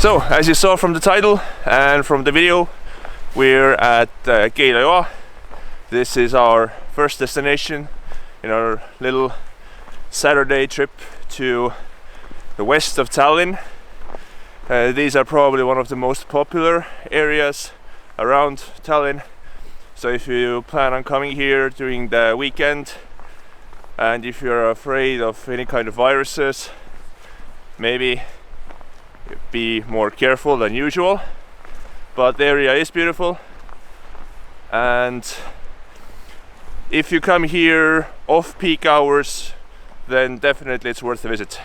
So, as you saw from the title and from the video, we're at Keila-Joa. This is our first destination in our little Saturday trip to the west of Tallinn. These are probably one of the most popular areas around Tallinn. So if you plan on coming here during the weekend, and if you're afraid of any kind of viruses, maybe be more careful than usual. But the area is beautiful, and if you come here off peak hours, then definitely it's worth a visit.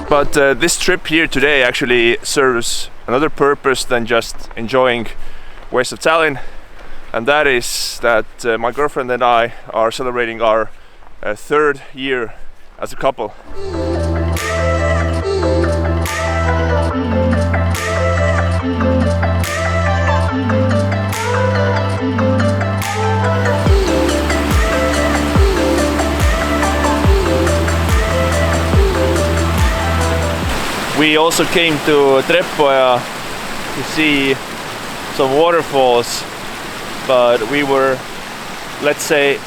But this trip here today actually serves another purpose than just enjoying west of Tallinn, and that is that my girlfriend and I are celebrating our third year as a couple. We also came to Treppoja to see some waterfalls, but we were, let's say,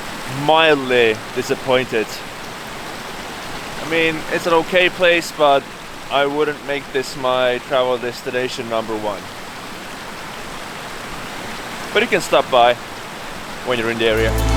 mildly disappointed. I mean, it's an okay place, but I wouldn't make this my travel destination number one. But you can stop by when you're in the area.